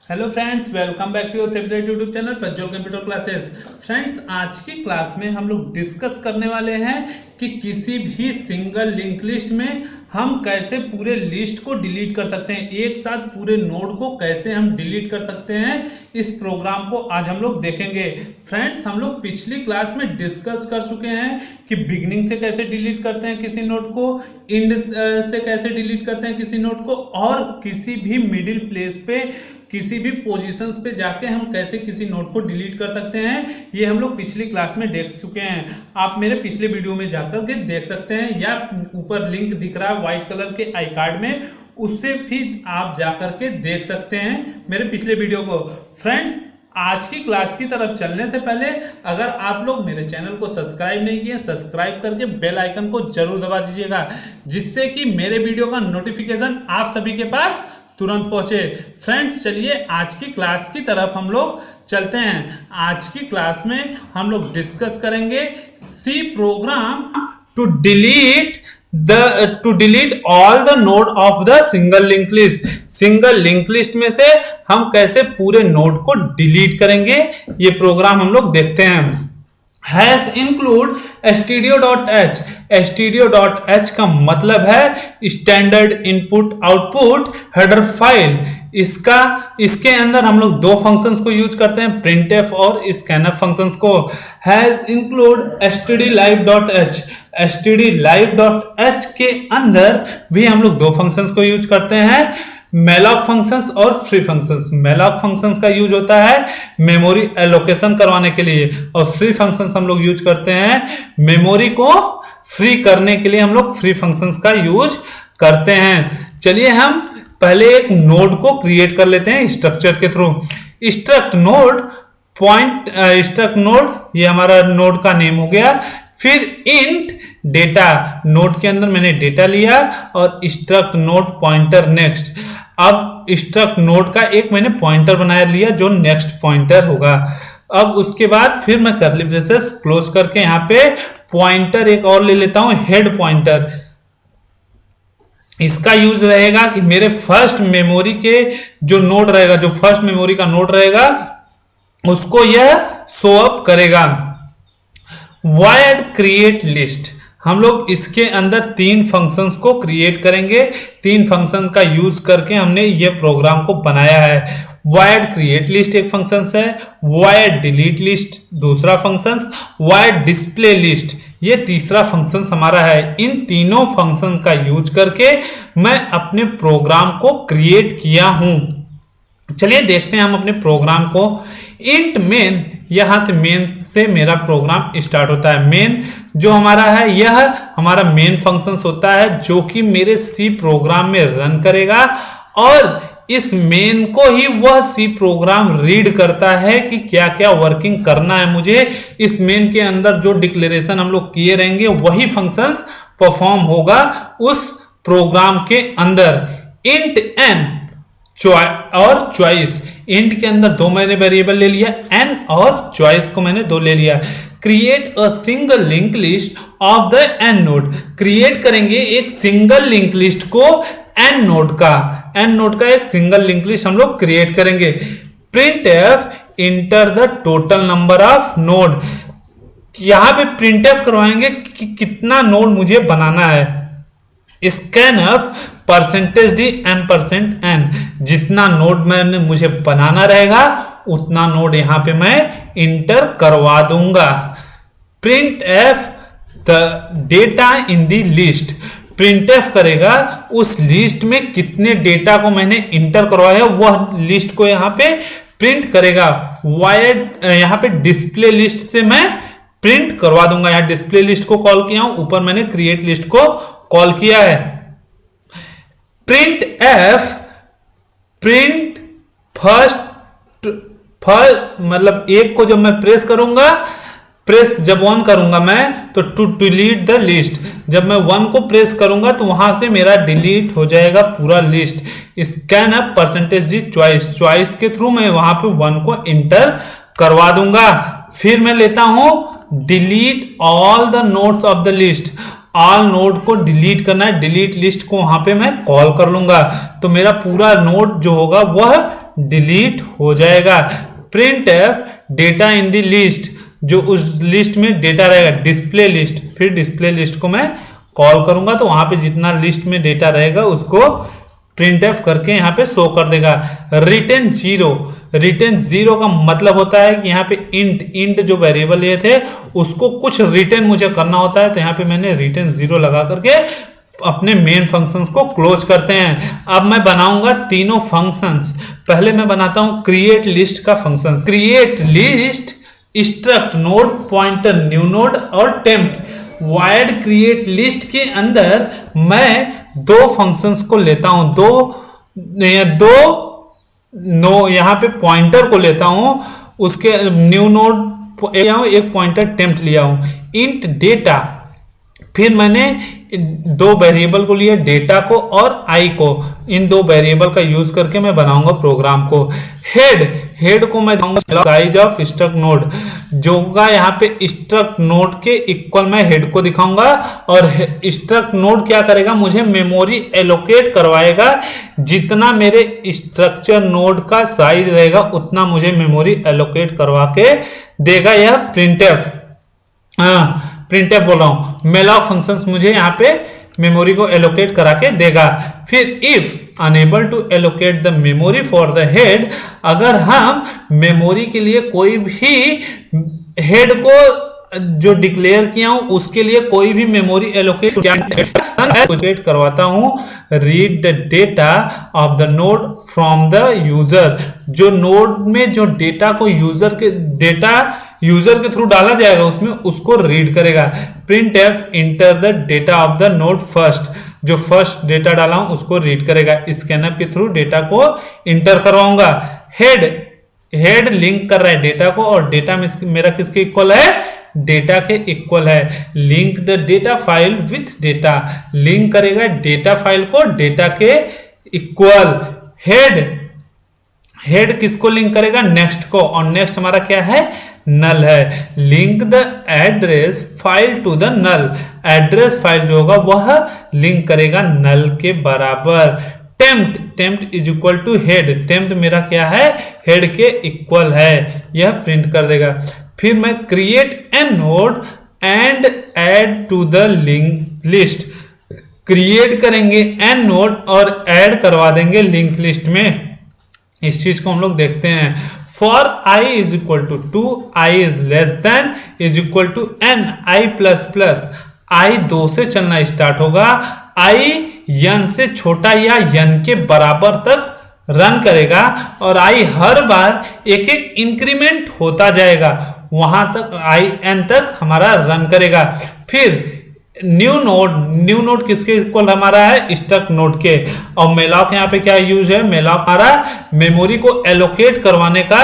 Hello friends, welcome back to your favourite YouTube channel Prajwal computer classes. Friends, आज की class में हम लोग डिस्कस करने वाले हैं कि किसी भी सिंगल लिंक लिस्ट में हम कैसे पूरे लिस्ट को डिलीट कर सकते हैं, एक साथ पूरे नोड को कैसे हम डिलीट कर सकते हैं। इस प्रोग्राम को आज हम लोग देखेंगे। फ्रेंड्स, हम लोग पिछली क्लास में डिस्कस कर चुके हैं कि बिगनिंग से कैसे डिलीट करते हैं किसी नोड को, एंड से कैसे डिलीट करते हैं किसी नोड को, और किसी भी मिडिल प्लेस पे किसी भी पोजीशंस पे जाके हम कैसे किसी नोड को डिलीट कर सकते हैं। ये हम लोग पिछली क्लास में देख चुके हैं। आप मेरे पिछले वीडियो में जाकर के देख सकते हैं, या ऊपर लिंक दिख रहा है व्हाइट कलर के आई कार्ड में, उससे भी आप जाकर के देख सकते हैं मेरे पिछले वीडियो को। फ्रेंड्स, आज की क्लास की तरफ चलने से पहले अगर आप लोग मेरे चैनल को सब्सक्राइब नहीं किए, सब्सक्राइब करके बेल आइकन को जरूर दबा दीजिएगा, जिससे कि मेरे वीडियो का नोटिफिकेशन आप सभी के पास तुरंत पहुंचे। फ्रेंड्स, चलिए आज की क्लास की तरफ हम लोग चलते हैं। आज की क्लास में हम लोग डिस्कस करेंगे C program to delete all the node of the single link list. Single link list में से हम कैसे पूरे नोड को डिलीट करेंगे, ये प्रोग्राम हम लोग देखते हैं। Has include stdio.h। stdio.h का मतलब है standard input output header file. इसके अंदर हम लोग दो फंक्शंस को यूज करते हैं, printf और scanf फंक्शंस को। Has include stdlive.h। stdlive.h के अंदर भी हम लोग दो फंक्शंस को यूज करते हैं, malloc फंक्शंस और फ्री फंक्शंस। malloc फंक्शंस का यूज होता है मेमोरी एलोकेशन करवाने के लिए, और फ्री फंक्शंस हम लोग यूज करते हैं मेमोरी को फ्री करने के लिए। हम लोग फ्री फंक्शंस का यूज करते हैं। चलिए हम पहले एक नोड को क्रिएट कर लेते हैं स्ट्रक्चर के थ्रू। स्ट्रक्ट नोड, ये हमारा नोड का नेम हो गया। फिर इंट डेटा, नोड के अंदर मैंने डेटा लिया, और स्ट्रक्ट नोड पॉइंटर नेक्स्ट। अब स्ट्रक्ट नोड का एक मैंने पॉइंटर बनाया लिया जो नेक्स्ट पॉइंटर होगा। अब उसके बाद फिर मैं कर्ली ब्रेसेस क्लोज करके यहाँ पे पॉइंटर एक और ले लेता हूं, हेड पॉइंटर। इसका यूज रहेगा कि मेरे फर्स्ट मेमोरी के जो नोड रहेगा, जो फर्स्ट मेमोरी का नोड रहेगा, उसको यह शो अप करेगा। void create list, हम लोग इसके अंदर तीन फंक्शंस को क्रिएट करेंगे। तीन फंक्शन का यूज करके हमने ये प्रोग्राम को बनाया है। void create list एक फंक्शन है, void delete list दूसरा फंक्शन, void display list ये तीसरा फंक्शन हमारा है। इन तीनों फंक्शन का यूज करके मैं अपने प्रोग्राम को क्रिएट किया हूं। चलिए देखते हैं हम अपने प्रोग्राम को। इंट मेन, यहां से मेन से मेरा प्रोग्राम स्टार्ट होता है। मेन जो हमारा है, यह हमारा मेन फंक्शंस होता है जो कि मेरे सी प्रोग्राम में रन करेगा, और इस मेन को ही वह सी प्रोग्राम रीड करता है कि क्या क्या वर्किंग करना है मुझे। इस मेन के अंदर जो डिक्लेरेशन हम लोग किए रहेंगे वही फंक्शंस परफॉर्म होगा उस प्रोग्राम के अंदर। इंट एन और चॉइस, इंट के अंदर दो मैंने वेरिएबल ले लिया, एन और चॉइस को मैंने दो ले लिया। Create a single link list of the n node, create करेंगे एक सिंगल लिंक लिस्ट को एन नोड का एक सिंगल लिंक लिस्ट हम लोग क्रिएट करेंगे। printf enter the total number of node, यहां पे printf करवाएंगे कि कितना नोड मुझे बनाना है। scanf %d %n, जितना नोड मैंने मुझे बनाना रहेगा उतना नोड यहां पे मैं इंटर करवा दूंगा। printf the data in the list, printf करेगा उस लिस्ट में कितने डेटा को मैंने इंटर करवाया वह लिस्ट को यहां पे प्रिंट करेगा। void यहां पे डिस्प्ले लिस्ट से मैं प्रिंट करवा दूंगा। यहां डिस्प्ले लिस्ट को कॉल किया हूं, ऊपर मैंने क्रिएट लिस्ट को कॉल किया है। प्रिंट फर्स्ट मतलब एक को जब मैं प्रेस जब 1 करूंगा मैं, तो टू डिलीट द लिस्ट, जब मैं 1 को प्रेस करूंगा तो वहां से मेरा डिलीट हो जाएगा पूरा लिस्ट। scanf %d चॉइस के थ्रू मैं वहां पे 1 को इंटर करवा दूंगा। फिर मैं लेता हूं delete all the nodes of the list, all node को डिलीट करना है, डिलीट लिस्ट को वहां पे मैं कॉल कर लूंगा, तो मेरा पूरा नोड जो होगा वह डिलीट हो जाएगा। Print F data in the list, जो उस लिस्ट में डेटा रहेगा डिस्प्ले लिस्ट, फिर डिस्प्ले लिस्ट को मैं कॉल करूंगा तो वहां पे जितना लिस्ट में डेटा रहेगा उसको प्रिंट एफ करके यहाँ पे शो कर देगा। रिटर्न जीरो, रिटर्न जीरो का मतलब होता है कि यहाँ पे इंट जो वेरिएबल ये थे उसको कुछ रिटर्न मुझे करना होता है, तो यहाँ पे मैंने रिटर्न जीरो लगा करके अपने मेन फंक्शंस को क्लोज करते हैं। अब मैं बनाऊंगा तीनों फंक्शंस। पहले मैं बनाता हूं क्रिएट लिस्ट का function. Create list struct node pointer new node और टेम्प्ट। वायर्ड क्रिएट लिस्ट के अंदर मैं दो फंक्शंस को लेता हूं, दो यहाँ पे पॉइंटर को लेता हूं, उसके न्यू नोड एक पॉइंटर टेम्प्ट लिया हूं। इंट डेटा, फिर मैंने दो वेरिएबल को लिया, डेटा को और आई को। इन दो वेरिएबल का यूज करके मैं बनाऊंगा प्रोग्राम को। हेड को मैं दूंगा साइज ऑफ स्ट्रक्ट नोड, जो होगा यहाँ पे स्ट्रक्ट नोड के इक्वल मैं हेड को दिखाऊंगा, और स्ट्रक्ट नोड क्या करेगा, मुझे मेमोरी एलोकेट करवाएगा। जितना मेरे स्ट्रक्चर नोड का साइज रहेगा उतना मुझे मेमोरी एलोकेट करवा के देगा यह प्रिंटफ। प्रिंटफ बोल रहा हूं, मेलॉक फंक्शंस मुझे यहाँ पे मेमोरी को एलोकेट करा के देगा। फिर if unable to allocate the memory for the head, अगर हम मेमोरी के लिए कोई भी हेड को जो डिक्लेयर किया हूं उसके लिए कोई भी मेमोरी एलोकेट करवाता हूं। Read the data of the node from the user, जो नोड में जो डेटा को यूजर के थ्रू डाला जाएगा उसमें उसको रीड करेगा। Print F enter the data of the node first, जो फर्स्ट डेटा डाला हूं उसको रीड करेगा। स्कैनर के थ्रू डेटा को इंटर करवाऊंगा। हेड लिंक कर रहा है डेटा को, और डेटा में मेरा किसके इक्वल है, डेटा के इक्वल है। Link the data file with data, link करेगा डेटा फाइल को डेटा के इक्वल। हेड किसको लिंक करेगा, नेक्स्ट को, और नेक्स्ट हमारा क्या है, नल है। Link the address file to the null, address file जो होगा वह लिंक करेगा नल के बराबर। Temp is equal to head, temp मेरा क्या है, हेड के इक्वल है, यह प्रिंट कर देगा। फिर मैं create an node and add to the link list, create करेंगे एन नोड और ऐड करवा देंगे लिंक लिस्ट में। इस चीज को हम लोग देखते हैं। For i is equal to 2, i is less than is equal to n, i plus plus, i 2 से चलना स्टार्ट होगा, i n से छोटा या n के बराबर तक रन करेगा, और i हर बार एक एक इंक्रीमेंट होता जाएगा, वहां तक i n तक हमारा रन करेगा। फिर न्यू नोड किसके इक्वल हमारा है, स्ट्रक्ट नोड के। और मेलॉक यहाँ पे क्या यूज है, मेलॉक हमारा मेमोरी को एलोकेट करवाने का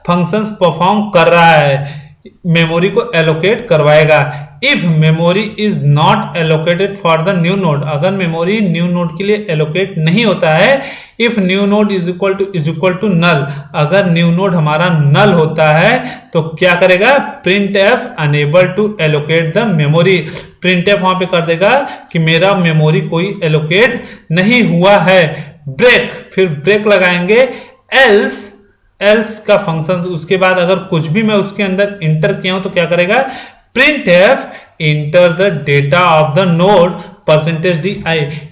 फंक्शंस परफॉर्म कर रहा है, मेमोरी को एलोकेट करवाएगा। If memory is not allocated for the new node, अगर मेमोरी न्यू नोड के लिए एलोकेट नहीं होता है, if new node is equal to null, अगर न्यू नोड हमारा नल होता है तो क्या करेगा, printf unable to allocate the memory, printf वहां पे कर देगा कि मेरा मेमोरी कोई एलोकेट नहीं हुआ है। ब्रेक, फिर ब्रेक लगाएंगे, एल्स का फंक्शन, उसके बाद अगर कुछ भी मैं उसके अंदर इंटर किया हूं तो क्या करेगा, print F enter the data of the node %di,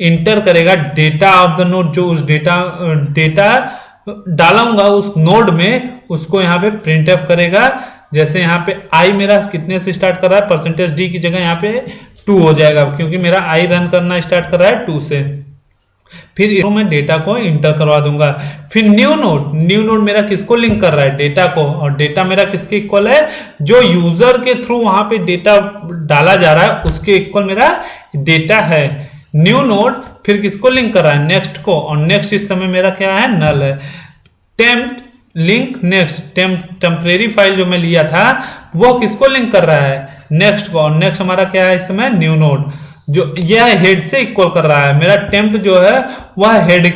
inter करेगा डेटा ऑफ द नोड, जो उस डेटा डालूंगा उस नोड में उसको यहाँ पे प्रिंट एफ करेगा। जैसे यहाँ पे i मेरा कितने से स्टार्ट कर रहा है, %d की जगह यहाँ पे 2 हो जाएगा, क्योंकि मेरा i रन करना स्टार्ट कर रहा है 2 से। फिर इसको मैं डेटा को इंटर करवा दूंगा। फिर न्यू नोड मेरा किसको लिंक कर रहा है, डेटा को, और डेटा मेरा किसके इक्वल है, जो यूजर के थ्रू वहां पे डेटा डाला जा रहा है उसके इक्वल मेरा डेटा है। न्यू नोड फिर किसको लिंक कर रहा है, नेक्स्ट को, और नेक्स्ट इस समय मेरा क्या है, नल है। Tempt link next, temporary file जो मैं लिया था वो किसको लिंक कर रहा है, नेक्स्ट को, और नेक्स्ट हमारा क्या है इस समय, न्यू नोड, जो यह हेड से इक्वल कर रहा है। मेरा टेम्प्ट जो है वह हेड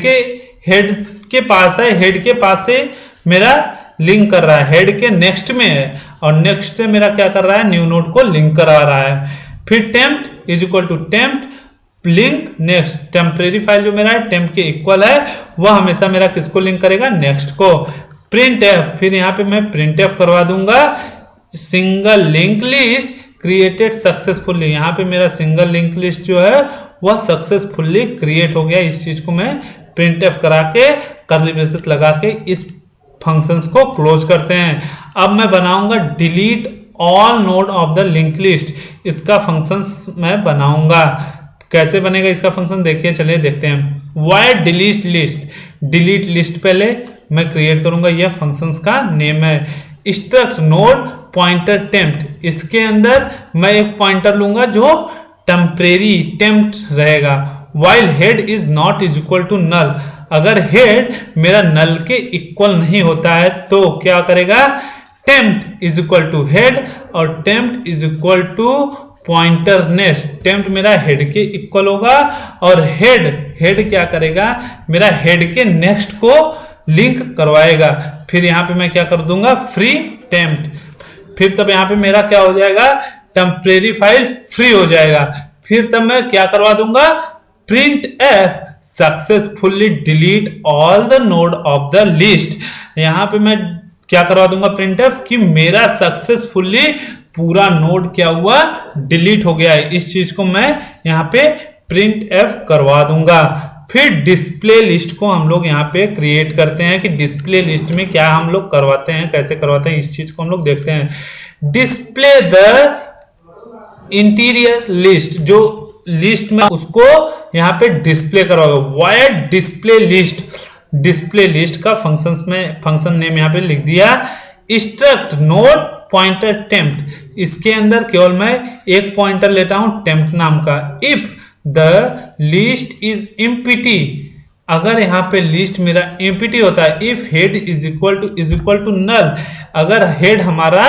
के पास है, हेड के पास से मेरा लिंक कर रहा है, हेड के नेक्स्ट में है, और नेक्स्ट से मेरा क्या कर रहा है, न्यू नोड को लिंक करा रहा है। फिर temp is equal to temp link next, temporary file जो मेरा है टेम्प के इक्वल है, वह हमेशा मेरा किसको लिंक करेगा, नेक्स्ट को। प्रिंट एफ, फिर यहाँ पे मैं प्रिंट एफ करवा दूंगा single link list created successfully. यहाँ पे मेरा सिंगल लिंक लिस्ट जो है वह सक्सेसफुली क्रिएट हो गया। इस चीज को मैं प्रिंट एफ करा के कर्ली ब्रेसेस लगा के इस फंक्शंस को क्लोज करते हैं। अब मैं बनाऊंगा delete all node of the link list, इसका फंक्शंस मैं बनाऊंगा। कैसे बनेगा इसका फंक्शन देखिए, चलिए देखते हैं। Wide delete list, delete list पहले मैं क्रिएट करूंगा, यह फंक्शंस का नेम है। स्ट्रक्ट नोड पॉइंटर टेम्प्ट, इसके अंदर मैं एक पॉइंटर लूंगा जो टेम्परेरी टेम्प्ट रहेगा। While head is not is equal to null, अगर हेड मेरा नल के इक्वल नहीं होता है तो क्या करेगा, temp is equal to head और temp is equal to pointer next. Temp मेरा हेड के इक्वल होगा और हेड क्या करेगा, मेरा हेड के नेक्स्ट को लिंक करवाएगा। फिर यहाँ पे मैं क्या कर दूंगा, फ्री टेम्प्ट, फिर तब यहाँ पे मेरा क्या हो जाएगा, टेम्परेरी फाइल फ्री हो जाएगा। फिर तब मैं क्या करवा दूंगा, print F successfully delete all the node of the list. यहाँ पे मैं क्या करवा दूंगा प्रिंट एफ कि मेरा सक्सेसफुली पूरा नोड क्या हुआ, डिलीट हो गया है। इस चीज को मैं यहाँ पे प्रिंट एफ करवा दूंगा। फिर डिस्प्ले लिस्ट को हम लोग यहाँ पे क्रिएट करते हैं कि डिस्प्ले लिस्ट में क्या हम लोग करवाते हैं, कैसे करवाते हैं, इस चीज को हम लोग देखते हैं। डिस्प्ले द इंटीरियर लिस्ट, जो लिस्ट में उसको यहाँ पे डिस्प्ले करवाओगे। Wide display list, display list का फंक्शन नेम यहाँ पे लिख दिया। स्ट्रक्ट नोड पॉइंटर टेम्प्ट, इसके अंदर केवल मैं एक पॉइंटर लेता हूं टेम्प्ट नाम का। If the list is empty, अगर यहाँ पे लिस्ट मेरा एम्प्टी होता है। If head is equal to null, अगर हेड हमारा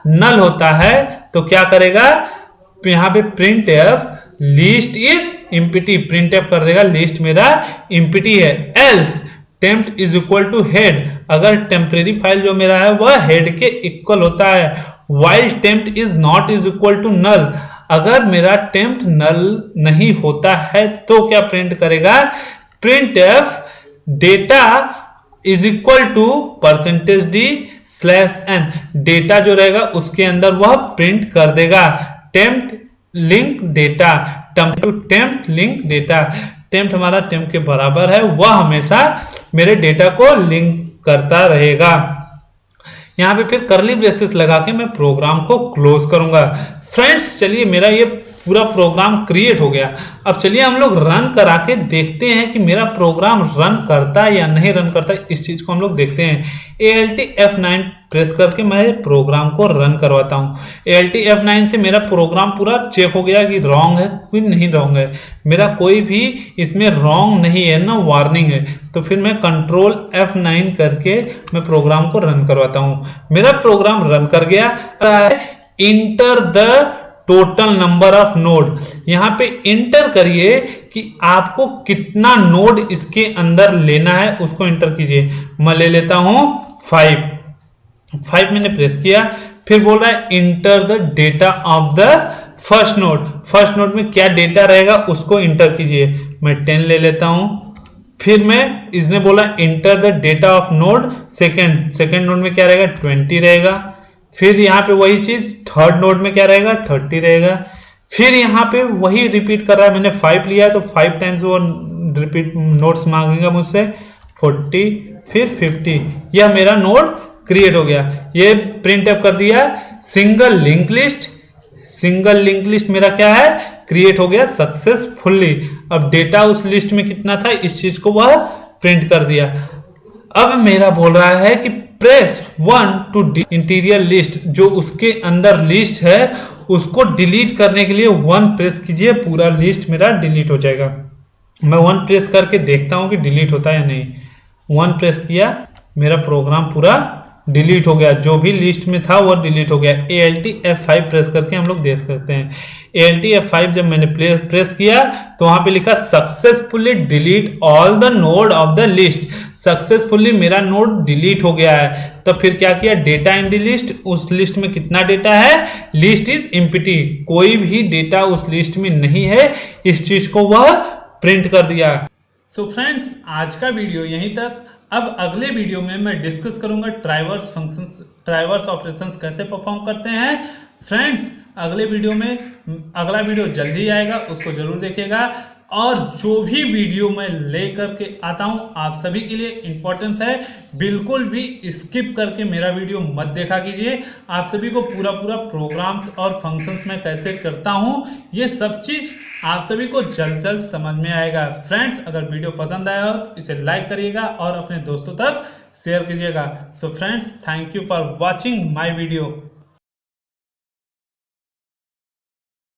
नल होता है तो क्या करेगा, यहाँ पे printf list is empty, printf कर देगा लिस्ट मेरा एम्प्टी है। Else temp is equal to head, अगर टेम्परेरी फाइल जो मेरा है वह हेड के इक्वल होता है। While temp is not is equal to null, अगर मेरा टेम्प्ट नल नहीं होता है तो क्या प्रिंट करेगा, printf data is equal to percentage d slash n, data जो रहेगा उसके अंदर वह प्रिंट कर देगा temp link data, temp link data. Temp हमारा टेम्प्ट के बराबर है, वह हमेशा मेरे डेटा को लिंक करता रहेगा। यहाँ पे फिर कर्ली ब्रेसेस लगा के मैं प्रोग्राम को क्लोज करूंगा। फ्रेंड्स चलिए मेरा ये पूरा प्रोग्राम क्रिएट हो गया। अब चलिए हम लोग रन करा के देखते हैं कि मेरा प्रोग्राम रन करता है या नहीं रन करता है, इस चीज को हम लोग देखते हैं। ALT F9 प्रेस करके मैं प्रोग्राम को रन करवाता हूँ। ALT F9 से मेरा प्रोग्राम पूरा चेक हो गया कि रॉन्ग है कोई नहीं रॉन्ग है, मेरा कोई भी इसमें रॉन्ग नहीं है ना वार्निंग है। तो फिर मैं कंट्रोल F9 करके मैं प्रोग्राम को रन करवाता हूँ। मेरा प्रोग्राम रन कर गया। Enter the total number of node, यहाँ पे इंटर करिए कि आपको कितना नोड इसके अंदर लेना है, उसको इंटर कीजिए। मैं ले लेता हूं 5 मैंने प्रेस किया। फिर बोल रहा है enter the data of the first node, first node में क्या डेटा रहेगा उसको इंटर कीजिए। मैं 10 ले लेता हूं। फिर मैं इसने बोला enter the data of node second node में क्या रहेगा 20 रहेगा। फिर यहाँ पे वही चीज थर्ड नोड में क्या रहेगा 30 रहेगा। फिर यहाँ पे वही रिपीट कर रहा है, मैंने 5 लिया है तो 5 टाइम्स वो रिपीट नोड्स मांगेगा मुझसे 40 फिर 50। यह मेरा नोड क्रिएट हो गया। ये प्रिंट एफ कर दिया single link list, single link list मेरा क्या है क्रिएट हो गया सक्सेसफुली। अब डेटा उस लिस्ट में कितना था इस चीज को वह प्रिंट कर दिया। अब मेरा बोल रहा है कि प्रेस 1 टू इंटीरियर लिस्ट, जो उसके अंदर लिस्ट है उसको डिलीट करने के लिए 1 प्रेस कीजिए, पूरा लिस्ट मेरा डिलीट हो जाएगा। मैं 1 प्रेस करके देखता हूं कि डिलीट होता है या नहीं। 1 प्रेस किया, मेरा प्रोग्राम पूरा डिलीट हो गया, जो भी लिस्ट में था वो डिलीट हो गया। ALT F5 प्रेस करके हम लोग देख सकते हैं। ALT F5 जब मैंने प्रेस किया तो वहां पे लिखा successfully delete all the node of the list. Successfully मेरा नोड डिलीट हो गया है। तो फिर क्या किया, डेटा इन द लिस्ट, उस लिस्ट में कितना डेटा है, लिस्ट इज एम्प्टी, कोई भी डेटा उस लिस्ट में नहीं है, इस चीज को वह प्रिंट कर दिया। सो फ्रेंड्स, आज का वीडियो यहीं तक। अब अगले वीडियो में मैं डिस्कस करूंगा ट्राइवर्स फंक्शंस, ट्राइवर्स ऑपरेशंस कैसे परफॉर्म करते हैं। फ्रेंड्स, अगले वीडियो में, अगला वीडियो जल्दी आएगा, उसको जरूर देखिएगा। और जो भी वीडियो मैं लेकर के आता हूं आप सभी के लिए इंपॉर्टेंट है, बिल्कुल भी स्किप करके मेरा वीडियो मत देखा कीजिए। आप सभी को पूरा प्रोग्राम्स और फंक्शंस में कैसे करता हूं, ये सब चीज आप सभी को जल्द समझ में आएगा। फ्रेंड्स, अगर वीडियो पसंद आया हो तो इसे लाइक करिएगा और अपने दोस्तों तक शेयर कीजिएगा। So friends, thank you for watching my video.